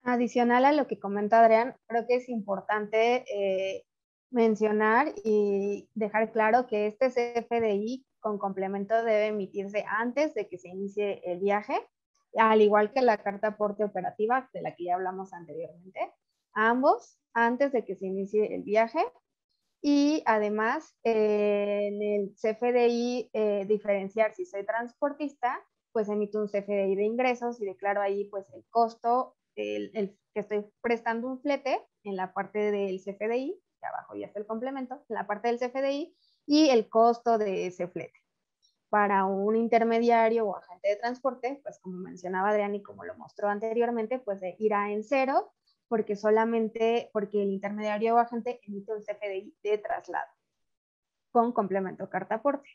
Adicional a lo que comenta Adrián, creo que es importante mencionar y dejar claro que este CFDI con complemento debe emitirse antes de que se inicie el viaje, al igual que la carta aporte operativa de la que ya hablamos anteriormente, ambos antes de que se inicie el viaje. Y además, en el CFDI, diferenciar si soy transportista, pues emito un CFDI de ingresos y declaro ahí pues el costo, el que estoy prestando un flete en la parte del CFDI, que abajo ya está el complemento, en la parte del CFDI, y el costo de ese flete. Para un intermediario o agente de transporte, pues como mencionaba Adrián y como lo mostró anteriormente, pues irá en cero, porque el intermediario o agente emite un CFDI de traslado. con complemento carta aporte.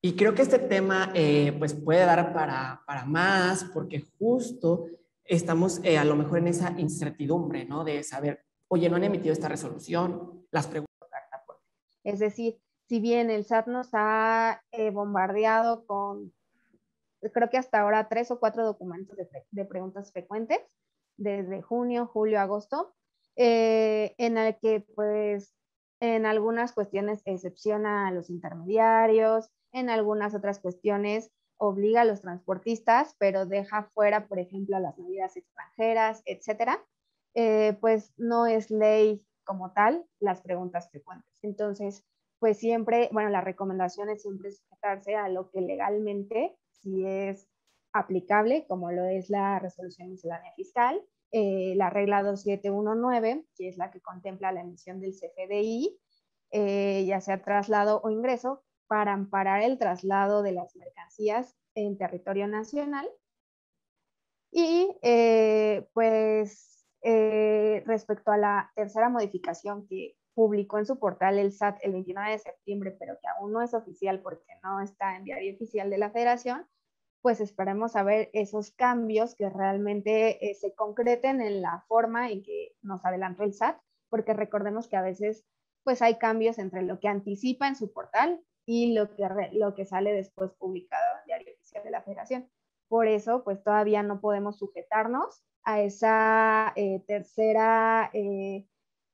Y creo que este tema pues puede dar para más, porque justo estamos a lo mejor en esa incertidumbre, ¿no? De saber, oye, no han emitido esta resolución, las preguntas. Es decir, si bien el SAT nos ha bombardeado con, creo que hasta ahora 3 o 4 documentos de preguntas frecuentes, desde junio, julio, agosto, en el que pues en algunas cuestiones excepciona a los intermediarios, en algunas otras cuestiones obliga a los transportistas, pero deja fuera, por ejemplo, a las navieras extranjeras, etcétera, pues no es ley como tal las preguntas frecuentes. Entonces, pues siempre, bueno, la recomendación es siempre sujetarse a lo que legalmente sí es aplicable, como lo es la resolución miscelánea fiscal, la regla 2719, que es la que contempla la emisión del CFDI, ya sea traslado o ingreso, para amparar el traslado de las mercancías en territorio nacional. Y pues respecto a la tercera modificación que publicó en su portal el SAT el 29 de septiembre, pero que aún no es oficial porque no está en diario oficial de la Federación, pues esperemos a ver esos cambios que realmente se concreten en la forma en que nos adelantó el SAT, porque recordemos que a veces pues hay cambios entre lo que anticipa en su portal y lo que sale después publicado en diario oficial de la Federación. Por eso, pues todavía no podemos sujetarnos a esa tercera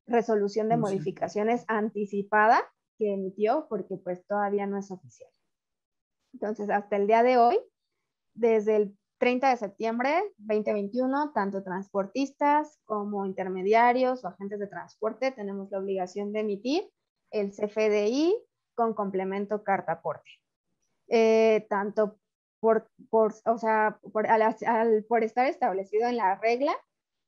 resolución de modificaciones anticipada que emitió, porque pues todavía no es oficial. Entonces, hasta el día de hoy, desde el 30 de septiembre 2021, tanto transportistas como intermediarios o agentes de transporte tenemos la obligación de emitir el CFDI con complemento carta aporte. Tanto por estar establecido en la regla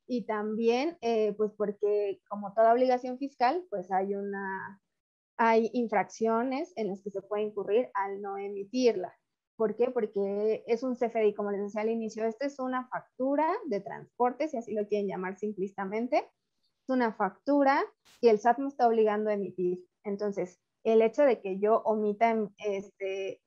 y también pues porque como toda obligación fiscal pues hay infracciones en las que se puede incurrir al no emitirla. ¿Por qué? Porque es un CFDI, como les decía al inicio, esta es una factura de transporte, si así lo quieren llamar simplistamente, es una factura que el SAT me está obligando a emitir. Entonces, el hecho de que yo omita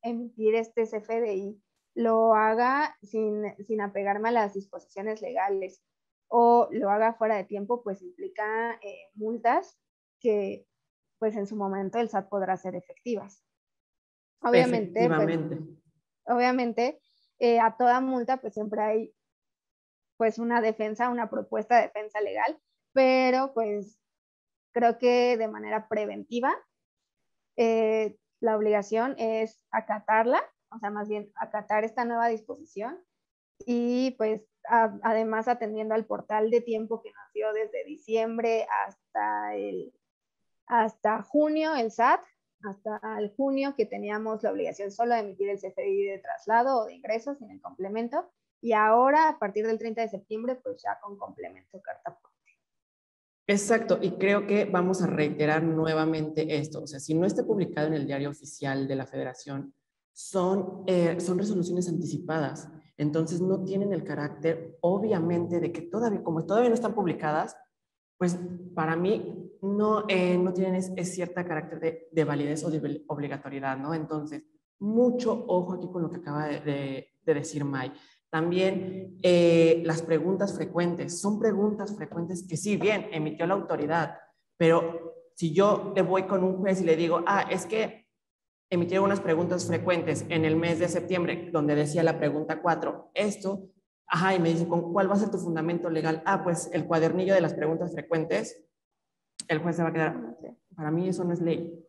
emitir este CFDI, lo haga sin apegarme a las disposiciones legales o lo haga fuera de tiempo, pues implica multas que pues en su momento el SAT podrá ser efectivas. Obviamente, a toda multa pues siempre hay pues una defensa, una propuesta de defensa legal, pero pues creo que de manera preventiva la obligación es acatarla, o sea, más bien acatar esta nueva disposición y pues además atendiendo al portal de tiempo que nos dio desde diciembre hasta junio el SAT, hasta el junio que teníamos la obligación solo de emitir el CFDI de traslado o de ingresos sin el complemento, y ahora a partir del 30 de septiembre pues ya con complemento carta aporte. Exacto, y creo que vamos a reiterar nuevamente esto, o sea, si no está publicado en el diario oficial de la Federación, son resoluciones anticipadas, entonces no tienen el carácter, obviamente, de que todavía, como todavía no están publicadas, pues para mí no tienen cierta carácter de validez o de obligatoriedad, ¿no? Entonces, mucho ojo aquí con lo que acaba de decir May. También las preguntas frecuentes, son preguntas frecuentes que sí, bien, emitió la autoridad, pero si yo le voy con un juez y le digo, es que emitieron unas preguntas frecuentes en el mes de septiembre, donde decía la pregunta 4, esto, y me dice, ¿cuál va a ser tu fundamento legal? Pues el cuadernillo de las preguntas frecuentes, el juez se va a quedar, para mí eso no es ley.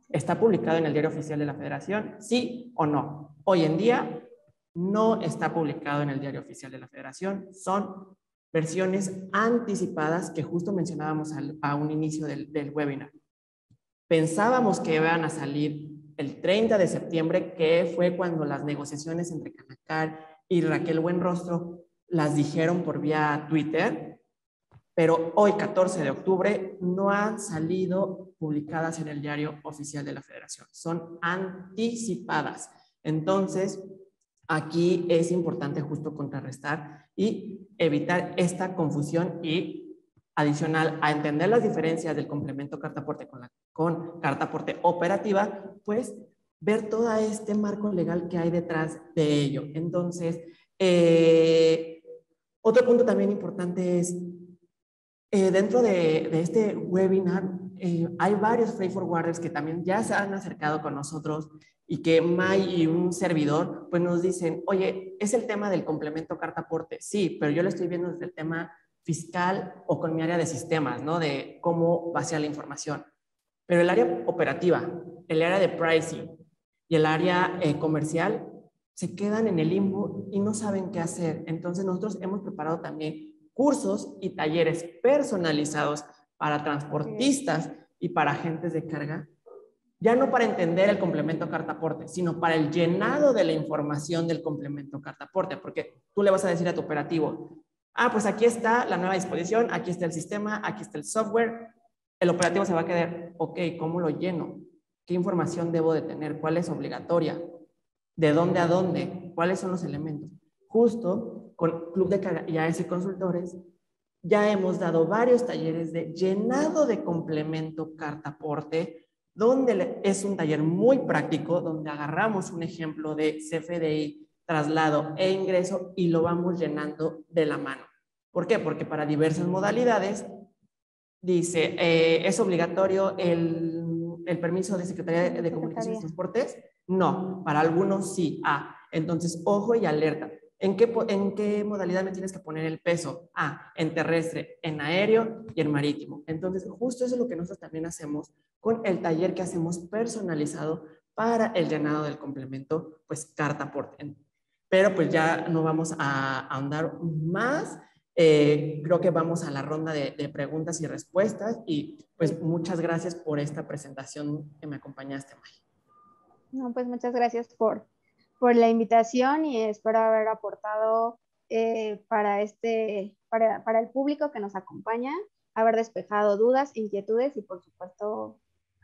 ¿Está publicado en el diario oficial de la Federación? ¿Sí o no? Hoy en día no está publicado en el diario oficial de la Federación, son versiones anticipadas que justo mencionábamos a un inicio del webinar. Pensábamos que iban a salir el 30 de septiembre, que fue cuando las negociaciones entre Canacar y Raquel Buenrostro las dijeron por vía Twitter, pero hoy, 14 de octubre, no han salido publicadas en el diario oficial de la Federación. Son anticipadas. Entonces, aquí es importante justo contrarrestar y evitar esta confusión y adicional a entender las diferencias del complemento carta-aporte con carta-aporte operativa, pues ver todo este marco legal que hay detrás de ello. Entonces, otro punto también importante es, dentro de este webinar, hay varios freight forwarders que también ya se han acercado con nosotros y que May y un servidor pues nos dicen, oye, es el tema del complemento carta-aporte. Sí, pero yo lo estoy viendo desde el tema fiscal o con mi área de sistemas, ¿no? De cómo vaciar la información. Pero el área operativa, el área de pricing y el área comercial se quedan en el limbo y no saben qué hacer. Entonces nosotros hemos preparado también cursos y talleres personalizados para transportistas y para agentes de carga, ya no para entender el complemento carta-aporte, sino para el llenado de la información del complemento carta-aporte, porque tú le vas a decir a tu operativo, ah, pues aquí está la nueva disposición, aquí está el sistema, aquí está el software. El operativo se va a quedar, ok, ¿cómo lo lleno? ¿Qué información debo de tener? ¿Cuál es obligatoria? ¿De dónde a dónde? ¿Cuáles son los elementos? Justo con Club de Carga y AS Consultores ya hemos dado varios talleres de llenado de complemento carta-aporte, donde es un taller muy práctico, donde agarramos un ejemplo de CFDI, traslado e ingreso y lo vamos llenando de la mano. ¿Por qué? Porque para diversas modalidades dice, ¿es obligatorio el permiso de Secretaría de Comunicaciones y Transportes? No, para algunos sí. Ah, entonces, ojo y alerta. ¿En qué modalidad me tienes que poner el peso? Ah, en terrestre, en aéreo y en marítimo. Entonces, justo eso es lo que nosotros también hacemos con el taller que hacemos personalizado para el llenado del complemento, pues carta aporte. Pero pues ya no vamos a ahondar más. Creo que vamos a la ronda de preguntas y respuestas y pues muchas gracias por esta presentación que me acompañaste, May. No, pues muchas gracias por la invitación y espero haber aportado para el público que nos acompaña, haber despejado dudas, inquietudes y por supuesto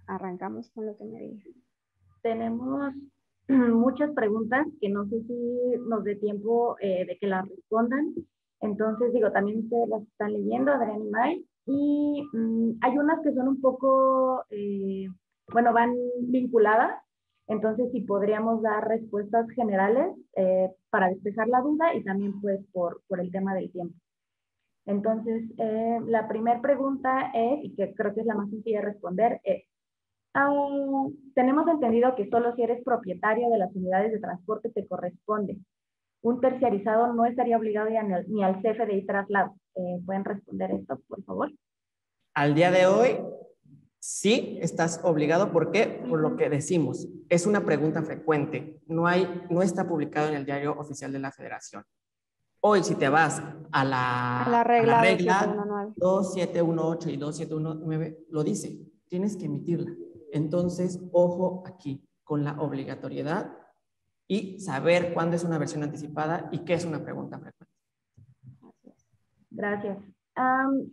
arrancamos con lo que me diga. Tenemos muchas preguntas que no sé si nos dé tiempo de que las respondan. Entonces, digo, también ustedes las están leyendo, Adrián y May, y hay unas que son un poco, bueno, van vinculadas. Entonces, si podríamos dar respuestas generales para despejar la duda y también pues por el tema del tiempo. Entonces, la primera pregunta es, y que creo que es la más sencilla de responder, es, tenemos entendido que solo si eres propietario de las unidades de transporte te corresponde. Un terciarizado no estaría obligado ya ni al CFDI traslado. ¿Pueden responder esto, por favor? Al día de hoy, sí estás obligado. ¿Por qué? Por lo que decimos. Es una pregunta frecuente. No está publicado en el Diario Oficial de la Federación. Hoy, si te vas a la regla 2718 y 2719, lo dice. Tienes que emitirla. Entonces, ojo aquí con la obligatoriedad y saber cuándo es una versión anticipada y qué es una pregunta frecuente. Gracias.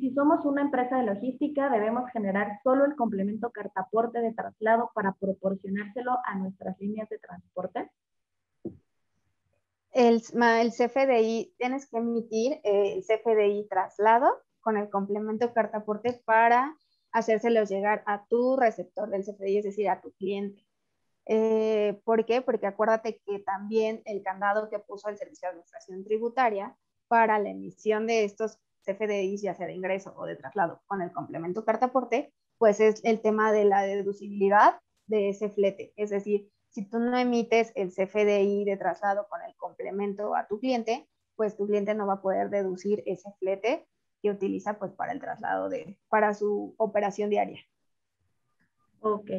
Si somos una empresa de logística, debemos generar solo el complemento cartaporte de traslado para proporcionárselo a nuestras líneas de transporte. El CFDI, tienes que emitir el CFDI traslado con el complemento cartaporte para hacérselos llegar a tu receptor del CFDI, es decir, a tu cliente. ¿Por qué? Porque acuérdate que también el candado que puso el Servicio de Administración Tributaria para la emisión de estos CFDIs, ya sea de ingreso o de traslado con el complemento cartaporte, pues es el tema de la deducibilidad de ese flete. Es decir, si tú no emites el CFDI de traslado con el complemento a tu cliente, pues tu cliente no va a poder deducir ese flete que utiliza pues para el traslado para su operación diaria. Ok.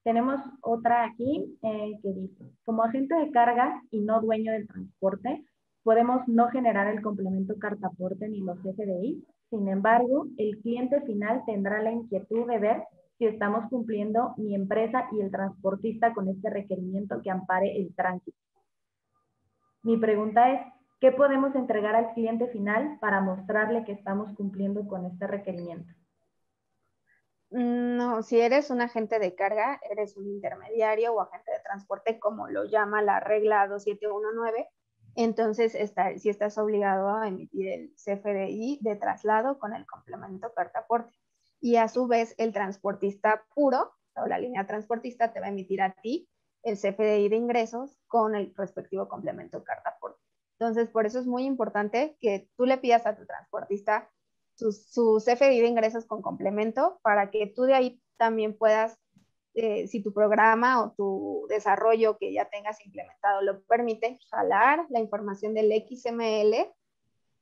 Tenemos otra aquí que dice, como agente de carga y no dueño del transporte, podemos no generar el complemento cartaporte ni los CFDI. Sin embargo, el cliente final tendrá la inquietud de ver si estamos cumpliendo mi empresa y el transportista con este requerimiento que ampare el tránsito. Mi pregunta es, ¿qué podemos entregar al cliente final para mostrarle que estamos cumpliendo con este requerimiento? No, si eres un agente de carga, eres un intermediario o agente de transporte, como lo llama la regla 2719, entonces sí estás obligado a emitir el CFDI de traslado con el complemento carta aporte. Y a su vez el transportista puro o la línea transportista te va a emitir a ti el CFDI de ingresos con el respectivo complemento carta aporte. Entonces, por eso es muy importante que tú le pidas a tu transportista su CFDI de ingresos con complemento para que tú de ahí también puedas, si tu programa o tu desarrollo que ya tengas implementado lo permite, jalar la información del XML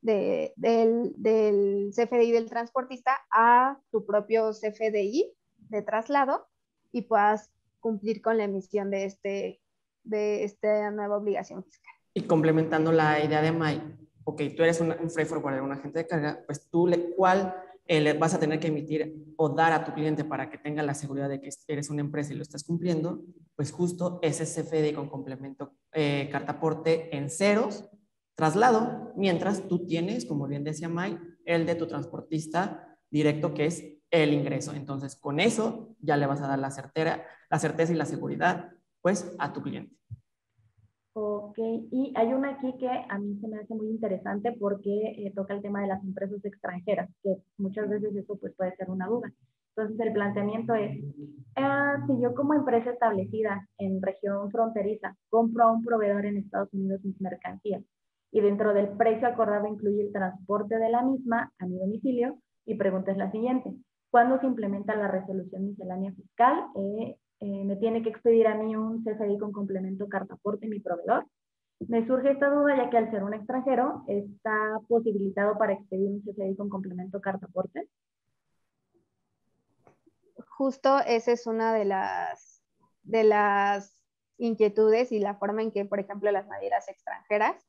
del CFDI del transportista a tu propio CFDI de traslado y puedas cumplir con la emisión de esta nueva obligación fiscal. Y complementando la idea de May, ok, tú eres un freight forwarder, un agente de carga, pues tú ¿cuál le vas a tener que emitir o dar a tu cliente para que tenga la seguridad de que eres una empresa y lo estás cumpliendo? Pues justo ese CFDI con complemento carta aporte en ceros, traslado, mientras tú tienes, como bien decía May, el de tu transportista directo, que es el ingreso. Entonces, con eso ya le vas a dar la certeza y la seguridad, pues, a tu cliente. Ok, y hay una aquí que a mí se me hace muy interesante porque toca el tema de las empresas extranjeras, que muchas veces eso pues puede ser una duda. Entonces el planteamiento es, si yo como empresa establecida en región fronteriza compro a un proveedor en Estados Unidos mis mercancías y dentro del precio acordado incluye el transporte de la misma a mi domicilio, mi pregunta es la siguiente, ¿cuándo se implementa la resolución miscelánea fiscal? Me tiene que expedir a mí un CFDI con complemento carta aporte mi proveedor. Me surge esta duda ya que al ser un extranjero está posibilitado para expedir un CFDI con complemento carta aporte. Justo esa es una de las inquietudes y la forma en que, por ejemplo, las navieras extranjeras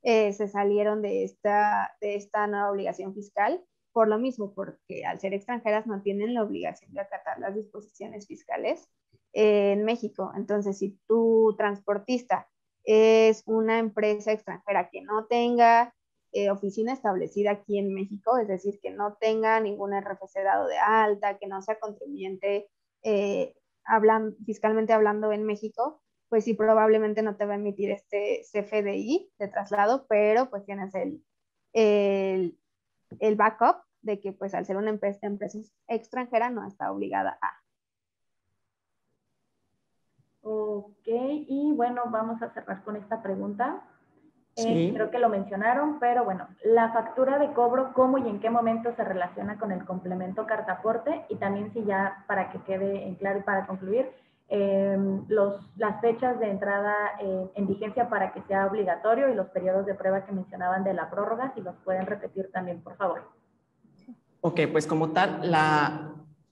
se salieron de esta nueva obligación fiscal por lo mismo, porque al ser extranjeras no tienen la obligación de acatar las disposiciones fiscales en México. Entonces, si tu transportista es una empresa extranjera que no tenga oficina establecida aquí en México, es decir, que no tenga ningún RFC dado de alta, que no sea contribuyente fiscalmente hablando en México, pues sí, probablemente no te va a emitir este CFDI de traslado, pero pues tienes el backup de que pues al ser una empresa extranjera no está obligada a. Ok, y bueno, vamos a cerrar con esta pregunta. Sí. Creo que lo mencionaron, pero bueno, la factura de cobro, ¿cómo y en qué momento se relaciona con el complemento carta aporte? Y también si ya, para que quede en claro y para concluir, las fechas de entrada en vigencia para que sea obligatorio y los periodos de prueba que mencionaban de la prórroga, si los pueden repetir también, por favor. Ok, pues como tal,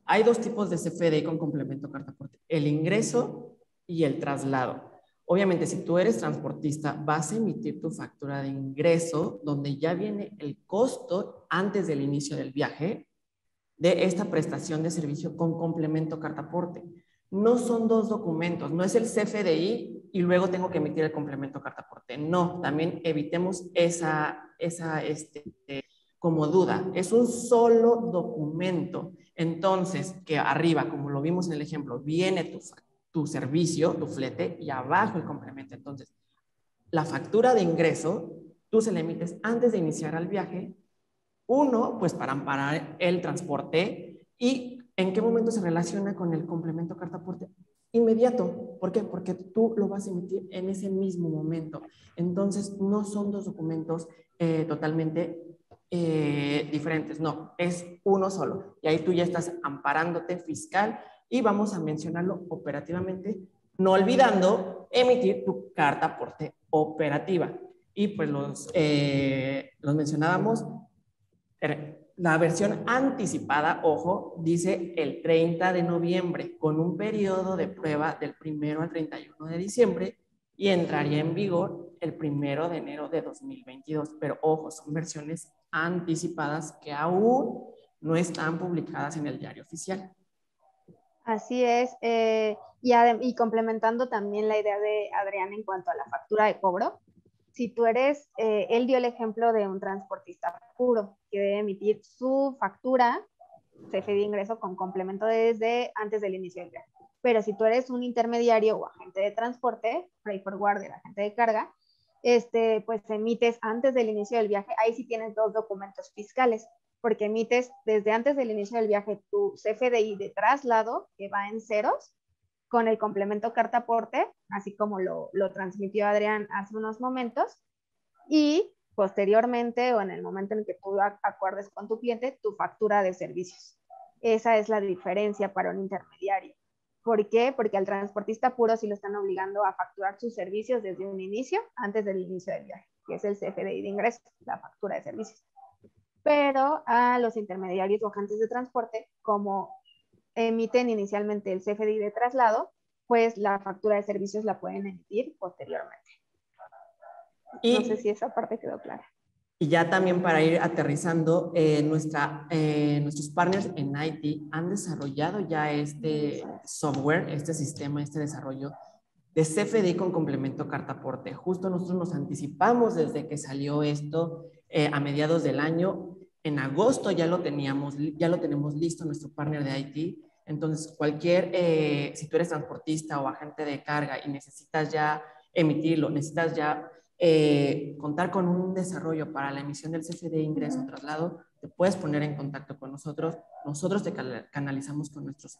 hay dos tipos de CFDI con complemento carta aporte, el ingreso y el traslado. Obviamente, si tú eres transportista, vas a emitir tu factura de ingreso, donde ya viene el costo antes del inicio del viaje de esta prestación de servicio con complemento carta aporte. No son dos documentos, no es el CFDI y luego tengo que emitir el complemento carta aporte. No, también evitemos esa como duda. Es un solo documento. Entonces, que arriba, como lo vimos en el ejemplo, viene tu servicio, tu flete, y abajo el complemento. Entonces, la factura de ingreso, tú se la emites antes de iniciar el viaje. Uno, pues para amparar el transporte. ¿Y en qué momento se relaciona con el complemento carta aporte? Inmediato. ¿Por qué? Porque tú lo vas a emitir en ese mismo momento. Entonces, no son dos documentos totalmente diferentes. No, es uno solo. Y ahí tú ya estás amparándote fiscal y vamos a mencionarlo operativamente, no olvidando emitir tu carta aporte operativa. Y pues los mencionábamos. La versión anticipada, ojo, dice el 30 de noviembre, con un periodo de prueba del 1 al 31 de diciembre y entraría en vigor el 1 de enero de 2022. Pero ojo, son versiones anticipadas que aún no están publicadas en el diario oficial. Así es, y complementando también la idea de Adrián en cuanto a la factura de cobro, si tú eres, él dio el ejemplo de un transportista puro que debe emitir su factura, CFDI de ingreso con complemento desde antes del inicio del viaje. Pero si tú eres un intermediario o agente de transporte, freight forwarder, agente de carga, pues emites antes del inicio del viaje, ahí sí tienes 2 documentos fiscales, porque emites desde antes del inicio del viaje tu CFDI de traslado, que va en ceros, con el complemento carta aporte, así como lo transmitió Adrián hace unos momentos, y posteriormente o en el momento en que tú acuerdes con tu cliente, tu factura de servicios. Esa es la diferencia para un intermediario. ¿Por qué? Porque al transportista puro sí lo están obligando a facturar sus servicios desde un inicio, antes del inicio del viaje, que es el CFDI de ingreso, la factura de servicios. Pero a los intermediarios o agentes de transporte, como emiten inicialmente el CFDI de traslado, pues la factura de servicios la pueden emitir posteriormente. No sé si esa parte quedó clara. Y ya también para ir aterrizando, nuestros partners en IT han desarrollado ya este software, este sistema, este desarrollo de CFDI con complemento carta aporte. Justo nosotros nos anticipamos desde que salió esto a mediados del año. En agosto ya lo tenemos listo nuestro partner de IT. Entonces, si tú eres transportista o agente de carga y necesitas ya emitirlo, necesitas ya contar con un desarrollo para la emisión del CFDI de ingreso o traslado, te puedes poner en contacto con nosotros. Nosotros te canalizamos con nuestros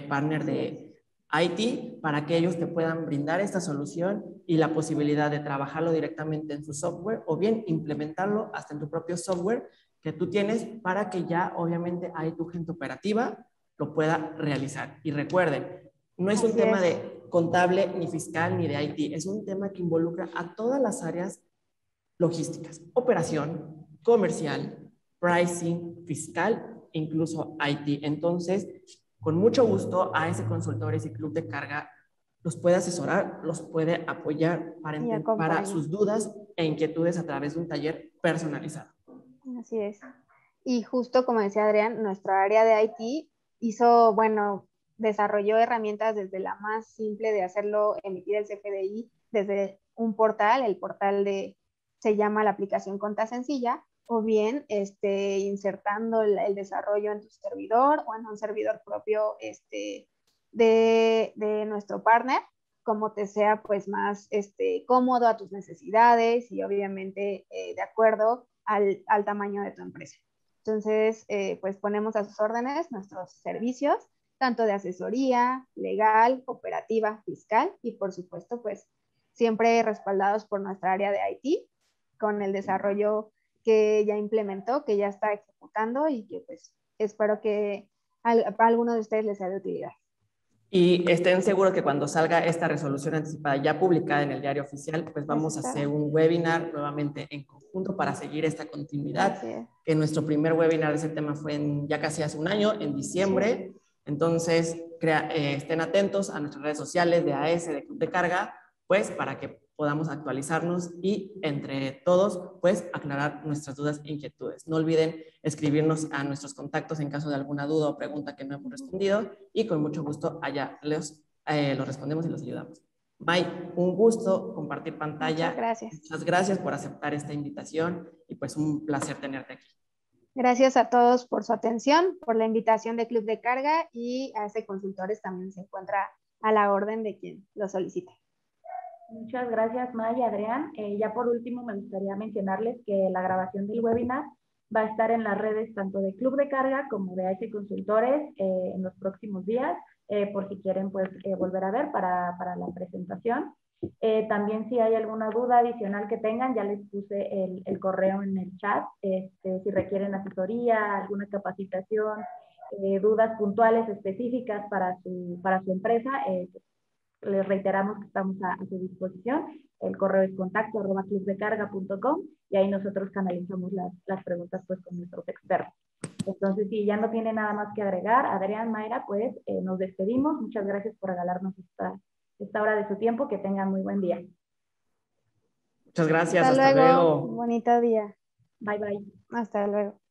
partners de IT para que ellos te puedan brindar esta solución y la posibilidad de trabajarlo directamente en su software o bien implementarlo hasta en tu propio software que tú tienes para que ya obviamente ahí tu gente operativa lo pueda realizar. Y recuerden, no es un tema de contable, ni fiscal, ni de IT. Es un tema que involucra a todas las áreas logísticas, operación, comercial, pricing, fiscal, incluso IT. Entonces, con mucho gusto, AS Consultores y Club de Carga los puede asesorar, los puede apoyar para sus dudas e inquietudes a través de un taller personalizado. Así es. Y justo como decía Adrián, nuestra área de IT hizo, desarrolló herramientas desde la más simple de hacerlo, emitir el CFDI desde un portal, se llama la aplicación Conta Sencilla, o bien insertando el desarrollo en tu servidor o en un servidor propio de nuestro partner, como te sea pues más cómodo a tus necesidades y obviamente de acuerdo al tamaño de tu empresa. Entonces, pues ponemos a sus órdenes nuestros servicios, tanto de asesoría, legal, operativa, fiscal y por supuesto, pues siempre respaldados por nuestra área de IT con el desarrollo que ya implementó, que ya está ejecutando y que pues espero que a alguno de ustedes les sea de utilidad. Y estén seguros que cuando salga esta resolución anticipada ya publicada en el diario oficial, pues vamos a hacer un webinar nuevamente en conjunto para seguir esta continuidad. Que nuestro primer webinar de ese tema fue ya casi hace un año, en diciembre. Sí. Entonces, estén atentos a nuestras redes sociales de AS, de Club de Carga, pues para que podamos actualizarnos y entre todos, pues aclarar nuestras dudas e inquietudes. No olviden escribirnos a nuestros contactos en caso de alguna duda o pregunta que no hemos respondido y con mucho gusto allá los respondemos y los ayudamos. Bye, un gusto compartir pantalla. Muchas gracias. Muchas gracias por aceptar esta invitación y pues un placer tenerte aquí. Gracias a todos por su atención, por la invitación de Club de Carga y a AS Consultores también se encuentra a la orden de quien lo solicite. Muchas gracias, May y Adrián. Ya por último, me gustaría mencionarles que la grabación del webinar va a estar en las redes tanto de Club de Carga como de AS Consultores en los próximos días, por si quieren pues, volver a ver para la presentación. También si hay alguna duda adicional que tengan, ya les puse el correo en el chat, si requieren asesoría, alguna capacitación, dudas puntuales específicas para su empresa, les reiteramos que estamos a su disposición. El correo es contacto@clubdecarga.com y ahí nosotros canalizamos las preguntas pues con nuestros expertos. Entonces, si ya no tiene nada más que agregar, Adrián, Mayra, pues nos despedimos. Muchas gracias por regalarnos esta hora de su tiempo. Que tengan muy buen día. Muchas gracias. Hasta luego. Bonito día. Bye, bye. Hasta luego.